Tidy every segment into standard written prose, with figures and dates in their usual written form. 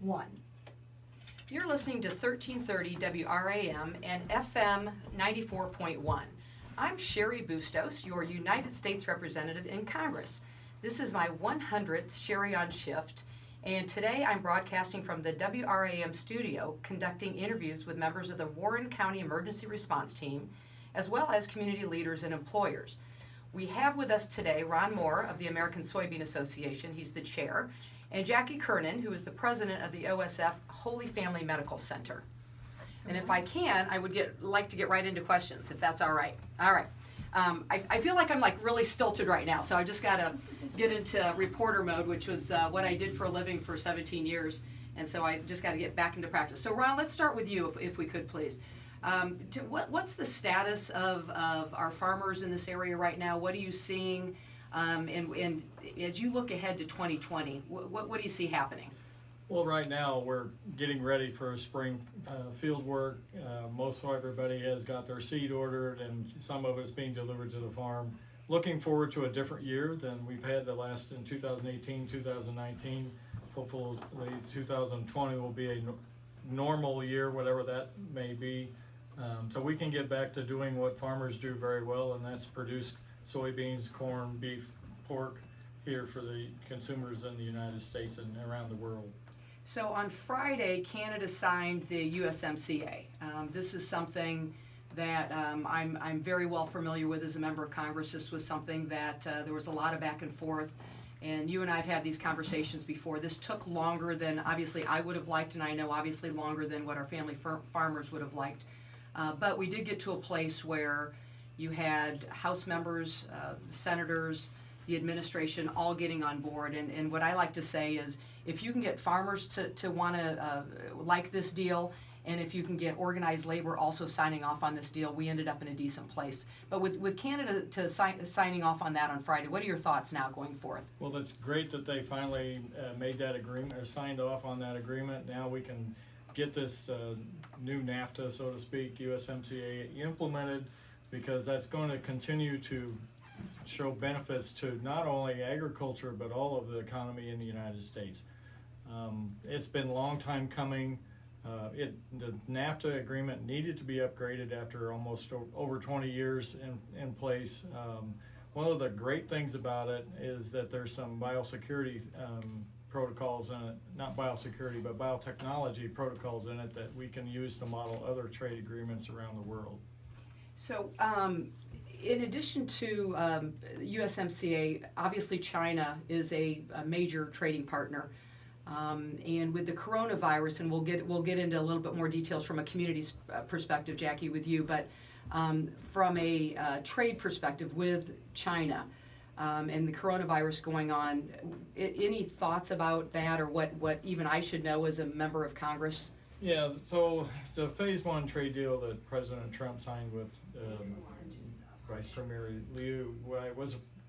1. You're listening to 1330 WRAM and FM 94.1. I'm Cheri Bustos, your United States Representative in Congress. This is my 100th Cheri on Shift, and today I'm broadcasting from the WRAM studio, conducting interviews with members of the Warren County Emergency Response Team, as well as community leaders and employers. We have with us today Ron Moore of the American Soybean Association, he's the chair, and Jackie Kernan, who is the president of the OSF Holy Family Medical Center. And if I can, I would like to get right into questions, if that's all right. All right. I feel like I'm like really stilted right now, so I just got to get into reporter mode, which was what I did for a living for 17 years, and so I just got to get back into practice. So Ron, let's start with you, if we could, please. What's the status of our farmers in this area right now? What are you seeing? And as you look ahead to 2020, what do you see happening? Well, right now we're getting ready for spring field work. Most of everybody has got their seed ordered, and some of it's being delivered to the farm. Looking forward to a different year than we've had the last in 2018, 2019. Hopefully 2020 will be a normal year, whatever that may be. So we can get back to doing what farmers do very well, and that's produce soybeans, corn, beef, pork here for the consumers in the United States and around the world. So on Friday, Canada signed the USMCA. This is something that I'm very well familiar with as a member of Congress. This was something that there was a lot of back and forth, and you and I have had these conversations before. This took longer than obviously I would have liked, and I know obviously longer than what our family farmers would have liked. But we did get to a place where you had House members, senators, the administration all getting on board. And what I like to say is, if you can get farmers to want to like this deal, and if you can get organized labor also signing off on this deal, we ended up in a decent place. But with Canada signing off on that on Friday, what are your thoughts now going forth? Well, it's great that they finally made that agreement, or signed off on that agreement. Now we can get this new NAFTA, so to speak, USMCA implemented, because that's going to continue to show benefits to not only agriculture but all of the economy in the United States. It's been a long time coming. The NAFTA agreement needed to be upgraded after almost over 20 years in place. One of the great things about it is that there's some biosecurity protocols in it, not biosecurity, but biotechnology protocols in it that we can use to model other trade agreements around the world. So in addition to USMCA, obviously China is a major trading partner. And with the coronavirus, and we'll get into a little bit more details from a community's perspective, Jackie, with you, but from a trade perspective with China and the coronavirus going on, any thoughts about that, or what even I should know as a member of Congress? Yeah, so the Phase 1 trade deal that President Trump signed with Vice Premier Liu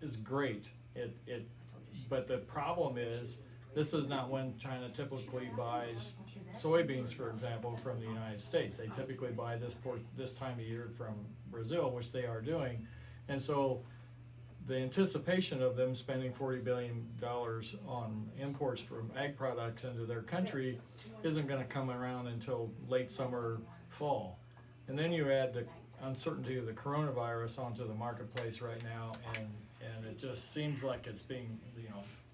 is great. But the problem is, this is not when China typically buys soybeans, for example, from the United States. They typically buy this time of year from Brazil, which they are doing. And so the anticipation of them spending $40 billion on imports from ag products into their country isn't going to come around until late summer, fall. And then you add the uncertainty of the coronavirus onto the marketplace right now, and it just seems like it's being,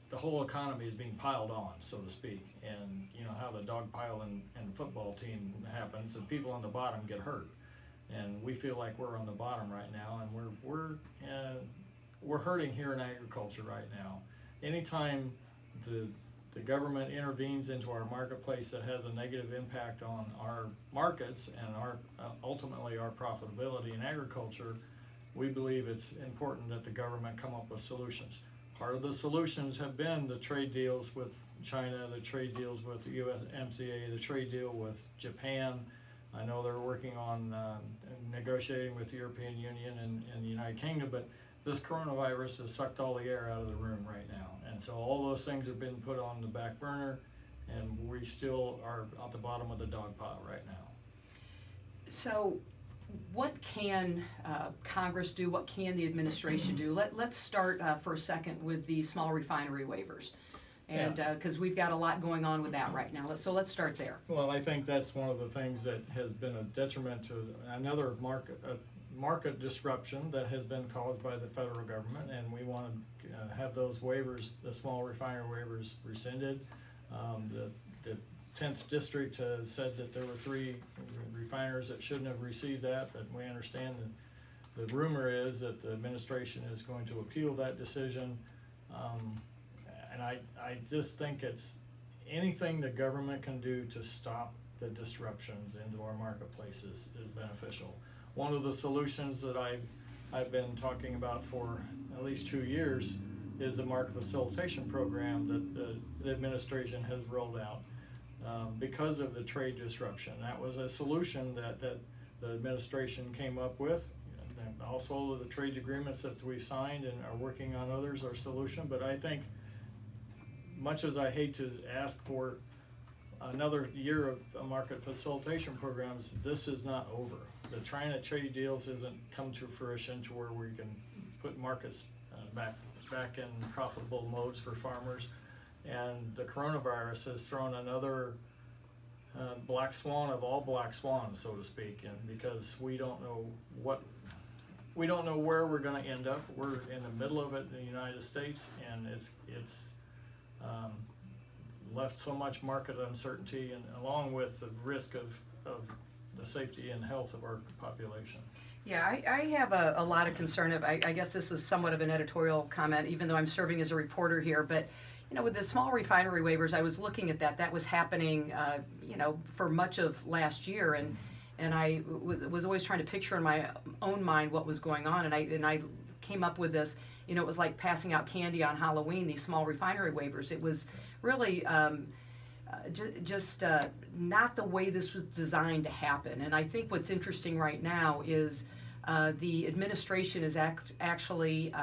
the whole economy is being piled on, so to speak. And you know how the dog pile in football team happens, and people on the bottom get hurt. And we feel like we're on the bottom right now, and we're hurting here in agriculture right now. Anytime the government intervenes into our marketplace, that has a negative impact on our markets and ultimately our profitability in agriculture, we believe it's important that the government come up with solutions. Part of the solutions have been the trade deals with China, the trade deals with the USMCA, the trade deal with Japan. I know they're working on negotiating with the European Union and the United Kingdom, but this coronavirus has sucked all the air out of the room right now. And so all those things have been put on the back burner, and we still are at the bottom of the dog pile right now. So what can Congress do? What can the administration do? Let's start for a second with the small refinery waivers. And because we've got a lot going on with that right now. So let's start there. Well, I think that's one of the things that has been a detriment to another market disruption that has been caused by the federal government, and we want to have those waivers, the small refinery waivers, rescinded. The 10th district said that there were 3 refiners that shouldn't have received that, but we understand that the rumor is that the administration is going to appeal that decision. And I just think it's anything the government can do to stop the disruptions into our marketplaces is beneficial. One of the solutions that I've been talking about for at least 2 years is the market facilitation program that the administration has rolled out because of the trade disruption. That was a solution that the administration came up with. And also the trade agreements that we've signed and are working on others are a solution, but I think much as I hate to ask for another year of market facilitation programs, this is not over. The China trade deals hasn't come to fruition to where we can put markets back in profitable modes for farmers, and the coronavirus has thrown another black swan of all black swans, so to speak, and because we don't know where we're going to end up. We're in the middle of it in the United States, and it's left so much market uncertainty, and along with the risk of the safety and health of our population. Yeah, I have a lot of concern of, I guess this is somewhat of an editorial comment, even though I'm serving as a reporter here, but with the small refinery waivers, I was looking at that was happening, for much of last year, and I was always trying to picture in my own mind what was going on, and I came up with this. It was like passing out candy on Halloween, these small refinery waivers. It was really just not the way this was designed to happen. And I think what's interesting right now is the administration is actually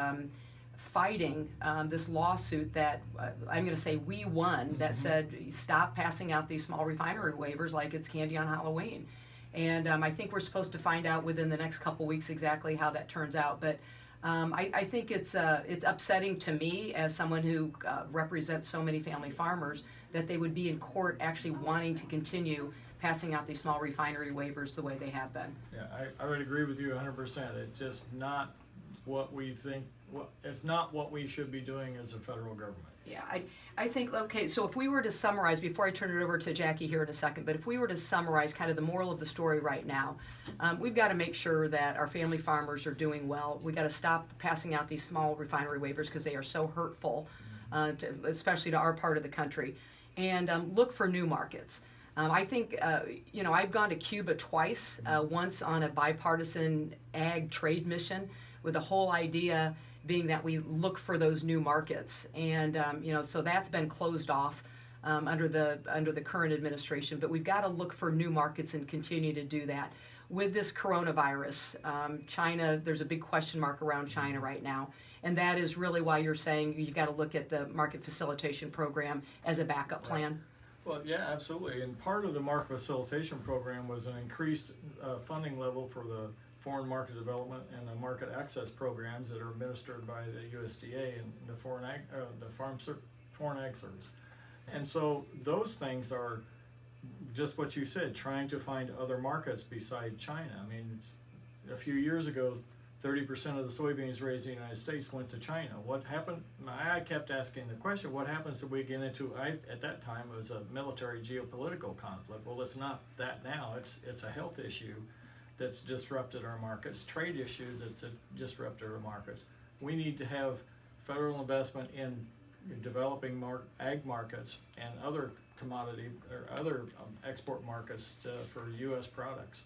fighting this lawsuit that I'm going to say we won, that said stop passing out these small refinery waivers like it's candy on Halloween. And I think we're supposed to find out within the next couple weeks exactly how that turns out. But I think it's upsetting to me as someone who represents so many family farmers that they would be in court actually wanting to continue passing out these small refinery waivers the way they have been. Yeah, I would agree with you 100%. It's just not what we think. It's not what we should be doing as a federal government. Yeah, I think, okay, so if we were to summarize, before I turn it over to Jackie here in a second, but if we were to summarize kind of the moral of the story right now, we've got to make sure that our family farmers are doing well. We've got to stop passing out these small refinery waivers because they are so hurtful, especially to our part of the country, and look for new markets. I think, I've gone to Cuba twice, once on a bipartisan ag trade mission with the whole idea being that we look for those new markets, and so that's been closed off under the current administration. But we've got to look for new markets and continue to do that. With this coronavirus, China, there's a big question mark around China right now, and that is really why you're saying you've got to look at the market facilitation program as a backup plan. Well, yeah, absolutely. And part of the market facilitation program was an increased funding level for the foreign market development and the market access programs that are administered by the USDA and the Foreign Ag Service. And so those things are just what you said, trying to find other markets beside China. I mean, a few years ago, 30% of the soybeans raised in the United States went to China. What happened? I kept asking the question, what happens if we get into, at that time it was a military geopolitical conflict. Well, it's not that now. It's a health issue that's disrupted our markets, trade issues that's disrupted our markets. We need to have federal investment in developing ag markets and other commodity or other export markets for U.S. products.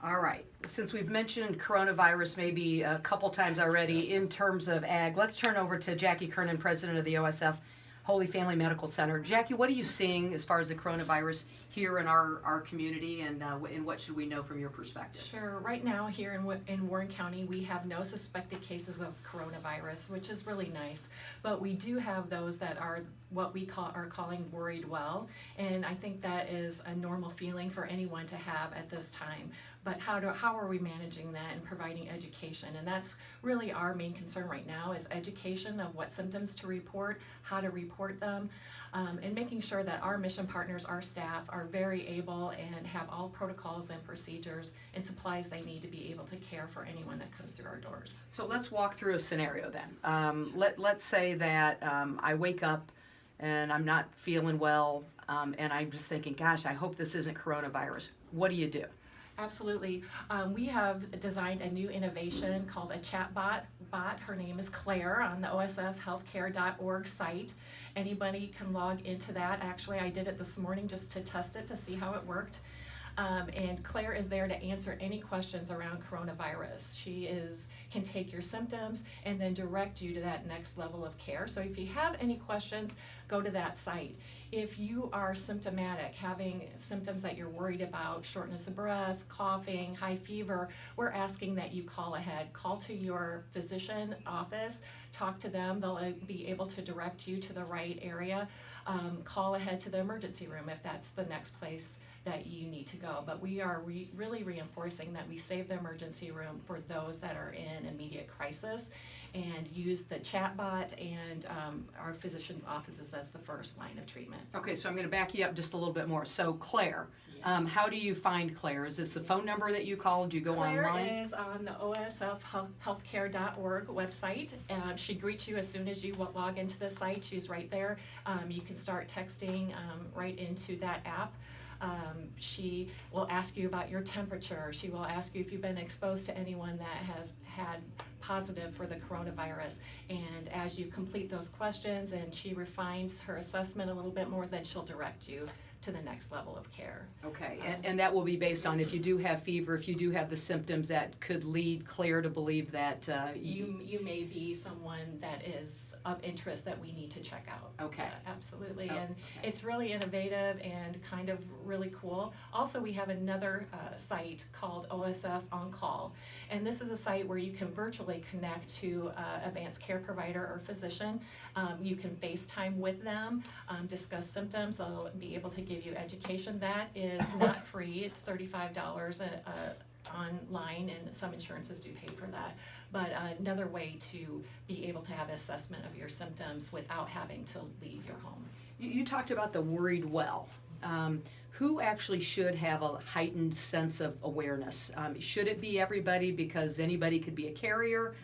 All right. Since we've mentioned coronavirus maybe a couple times already in terms of ag, let's turn over to Jackie Kernan, president of the OSF Holy Family Medical Center. Jackie, what are you seeing as far as the coronavirus here in our community, and what should we know from your perspective? Sure. Right now here in Warren County, we have no suspected cases of coronavirus, which is really nice. But we do have those that are what we are calling worried well, and I think that is a normal feeling for anyone to have at this time. But how are we managing that and providing education? And that's really our main concern right now, is education of what symptoms to report, how to report support them, and making sure that our mission partners, our staff, are very able and have all protocols and procedures and supplies they need to be able to care for anyone that comes through our doors. So let's walk through a scenario then. Let's say that I wake up and I'm not feeling well, and I'm just thinking, gosh, I hope this isn't coronavirus. What do you do? Absolutely. We have designed a new innovation called a chat bot. Her name is Claire on the osfhealthcare.org site. Anybody can log into that. Actually, I did it this morning just to test it to see how it worked. And Claire is there to answer any questions around coronavirus. She can take your symptoms and then direct you to that next level of care. So if you have any questions, go to that site. If you are symptomatic, having symptoms that you're worried about, shortness of breath, coughing, high fever, we're asking that you call ahead. Call to your physician office, talk to them. They'll be able to direct you to the right area. Call ahead to the emergency room if that's the next place that you need to go. But we are really reinforcing that we save the emergency room for those that are in immediate crisis, and use the chatbot and our physician's offices as the first line of treatment. Okay, so I'm going to back you up just a little bit more. So Claire, Yes. how do you find Claire? Is this the phone number that you call? Do you go Claire online? is on the osfhealthcare.org website. She greets you as soon as you log into the site. She's right there. You can start texting right into that app. She will ask you about your temperature. She will ask you if you've been exposed to anyone that has had positive for the coronavirus. And as you complete those questions and she refines her assessment a little bit more, then she'll direct you to the next level of care. Okay, and that will be based on if you do have fever, if you do have the symptoms that could lead Claire to believe that You may be someone that is of interest that we need to check out. Okay. Absolutely, Oh, and okay. it's really innovative and kind of really cool. Also, we have another site called OSF On Call, and this is a site where you can virtually connect to advanced care provider or physician. You can FaceTime with them, discuss symptoms. They'll be able to give you education. That is not free. It's $35 online, and some insurances do pay for that. But another way to be able to have an assessment of your symptoms without having to leave your home. You talked about the worried well. Who actually should have a heightened sense of awareness? Should it be everybody because anybody could be a carrier?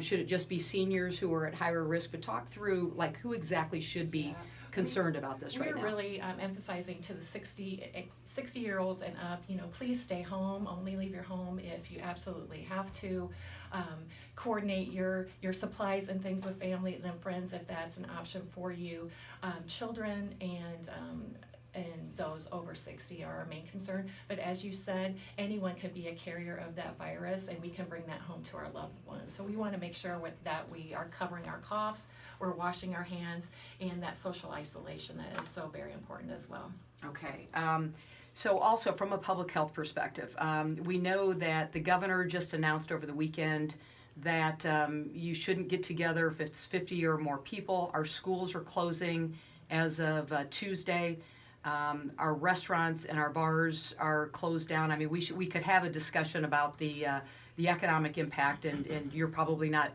Should it just be seniors who are at higher risk? But talk through like who exactly should be concerned about this right now. We're really emphasizing to the 60-year-olds and up, please stay home, only leave your home if you absolutely have to. Coordinate your supplies and things with families and friends if that's an option for you. Children and those over 60 are our main concern. But as you said, anyone can be a carrier of that virus, and we can bring that home to our loved ones. So we want to make sure that we are covering our coughs, we're washing our hands, and that social isolation that is so very important as well. Okay. So also from a public health perspective, we know that the governor just announced over the weekend that you shouldn't get together if it's 50 or more people. Our schools are closing as of Tuesday. Our restaurants and our bars are closed down. I mean, we could have a discussion about the economic impact, and you're probably not.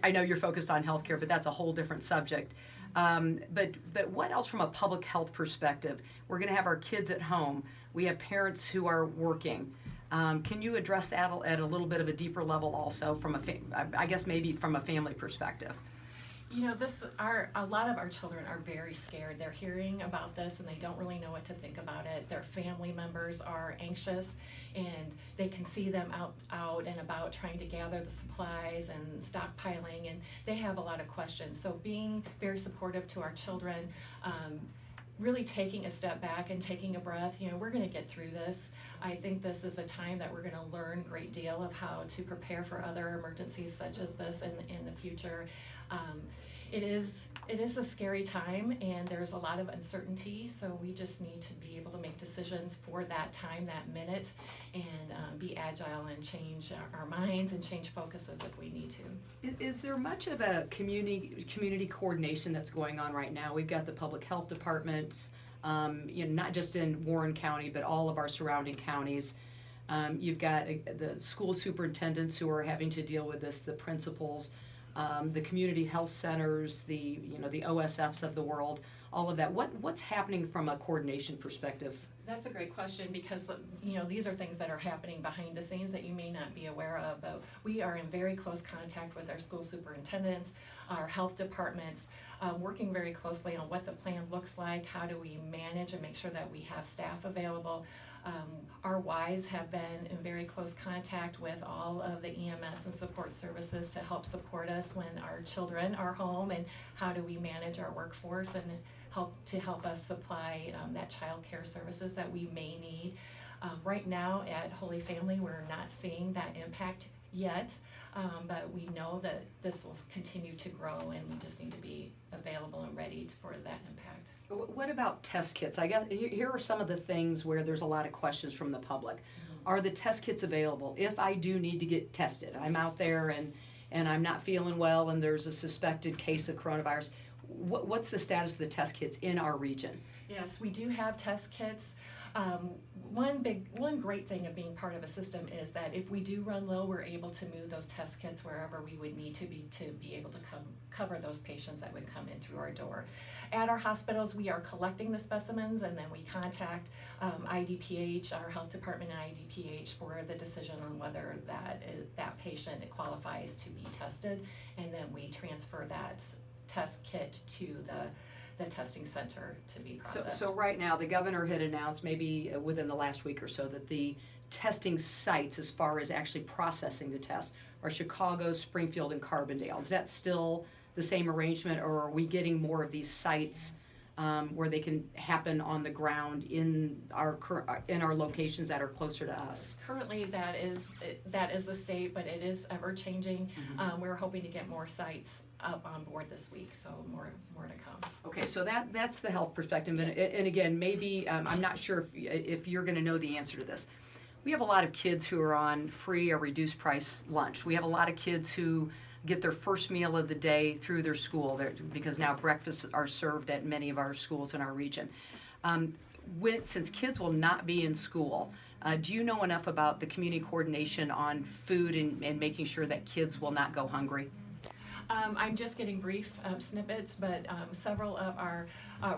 I know you're focused on healthcare, but that's a whole different subject. But what else from a public health perspective? We're going to have our kids at home. We have parents who are working. Can you address that at a little bit of a deeper level, also from I guess maybe from a family perspective? A lot of our children are very scared. They're hearing about this and they don't really know what to think about it. Their family members are anxious, and they can see them out and about trying to gather the supplies and stockpiling, and they have a lot of questions. So being very supportive to our children, really taking a step back and taking a breath. We're going to get through this. I think this is a time that we're going to learn a great deal of how to prepare for other emergencies such as this in the future. It is a scary time, and there's a lot of uncertainty, so we just need to be able to make decisions for that time, that minute, and be agile and change our minds and change focuses if we need to. Is there much of a community coordination that's going on right now? We've got the public health department, not just in Warren County, but all of our surrounding counties. You've got the school superintendents who are having to deal with this, the principals. the community health centers, the OSFs of the world, all of that. What's happening from a coordination perspective? That's a great question because, these are things that are happening behind the scenes that you may not be aware of, but we are in very close contact with our school superintendents, our health departments, working very closely on what the plan looks like, how do we manage and make sure that we have staff available. Our Ys have been in very close contact with all of the EMS and support services to help support us when our children are home, and how do we manage our workforce and help us supply that child care services that we may need. Right now at Holy Family, we're not seeing that impact yet, but we know that this will continue to grow, and we just need to be available and ready for that impact. What about test kits? I guess here are some of the things where there's a lot of questions from the public. Mm-hmm. Are the test kits available? If I do need to get tested, I'm out there and I'm not feeling well and there's a suspected case of coronavirus, what's the status of the test kits in our region? Yes, we do have test kits. One great thing of being part of a system is that if we do run low, we're able to move those test kits wherever we would need to be able to cover those patients that would come in through our door. At our hospitals, we are collecting the specimens, and then we contact IDPH, our health department and IDPH, for the decision on whether that patient qualifies to be tested, and then we transfer that test kit to the testing center to be processed. So right now, the governor had announced maybe within the last week or so that the testing sites, as far as actually processing the test, are Chicago, Springfield, and Carbondale. Is that still the same arrangement, or are we getting more of these sites where they can happen on the ground in our locations that are closer to us? Currently, that is the state, but it is ever changing. Mm-hmm. We're hoping to get more sites up on board this week, so more to come. Okay, so that's the health perspective, and again, maybe I'm not sure if you're going to know the answer to this. We have a lot of kids who are on free or reduced price lunch. We have a lot of kids who get their first meal of the day through their school, because now breakfasts are served at many of our schools in our region. Since kids will not be in school, do you know enough about the community coordination on food and making sure that kids will not go hungry? I'm just getting brief snippets, but several of our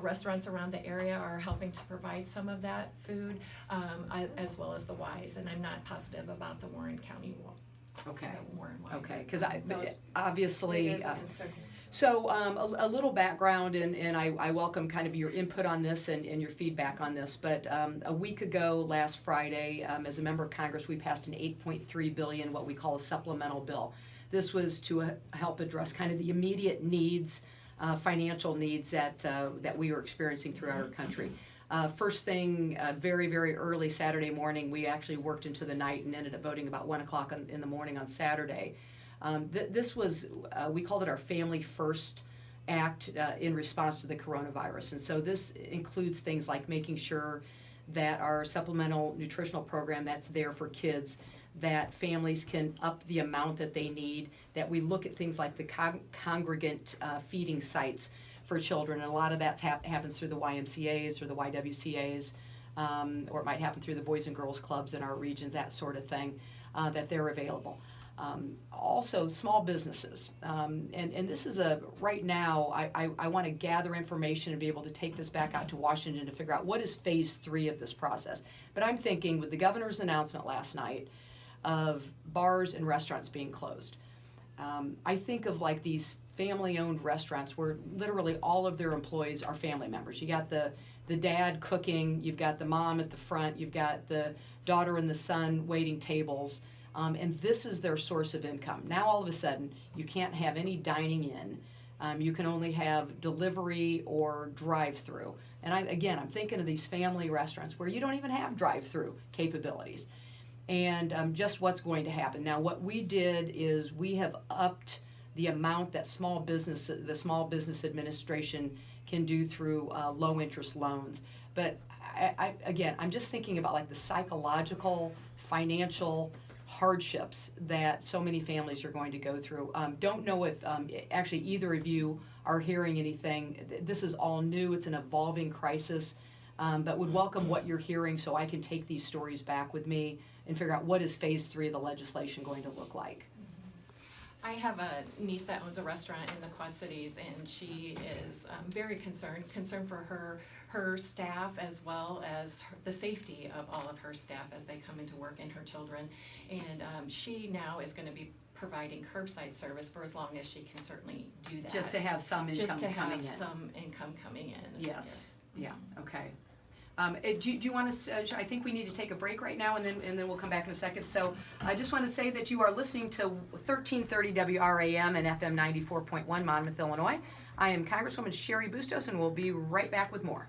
restaurants around the area are helping to provide some of that food, as well as the Ys, and I'm not positive about the Warren County. Okay. The Warren Y. Okay, because obviously. It is a concern. So a little background, and I welcome kind of your input on this and your feedback on this. But a week ago, last Friday, as a member of Congress, we passed an $8.3 billion, what we call a supplemental bill. This was to help address kind of the immediate needs, financial needs that we were experiencing throughout our country. First thing, very, very early Saturday morning, we actually worked into the night and ended up voting about 1 o'clock in the morning on Saturday. This was, we called it our Family First Act in response to the coronavirus. And so this includes things like making sure that our supplemental nutritional program that's there for kids, that families can up the amount that they need, that we look at things like the congregant feeding sites for children, and a lot of that happens through the YMCAs or the YWCAs, or it might happen through the Boys and Girls Clubs in our regions, that sort of thing, that they're available. Also, small businesses, and this is right now, I want to gather information and be able to take this back out to Washington to figure out what is phase 3 of this process. But I'm thinking with the governor's announcement last night of bars and restaurants being closed, I think of like these family-owned restaurants where literally all of their employees are family members. You got the dad cooking, you've got the mom at the front, you've got the daughter and the son waiting tables, and this is their source of income. Now all of a sudden, you can't have any dining in. You can only have delivery or drive-through. And I'm thinking of these family restaurants where you don't even have drive-through capabilities. And just what's going to happen. Now what we did is we have upped the amount that the Small Business Administration can do through low interest loans. But I'm just thinking about like the psychological, financial hardships that so many families are going to go through. Don't know if actually either of you are hearing anything. This is all new. It's an evolving crisis, but would welcome what you're hearing so I can take these stories back with me and figure out what is phase 3 of the legislation going to look like. I have a niece that owns a restaurant in the Quad Cities, and she is very concerned for her staff as well as the safety of all of her staff as they come into work and her children. And she now is going to be providing curbside service for as long as she can certainly do that. Just to have some income coming in. Just to have some income coming in. Yes. Yeah. Okay. Do you want to? I think we need to take a break right now, and then we'll come back in a second. So I just want to say that you are listening to 1330 WRAM and FM 94.1 Monmouth, Illinois. I am Congresswoman Cheri Bustos, and we'll be right back with more.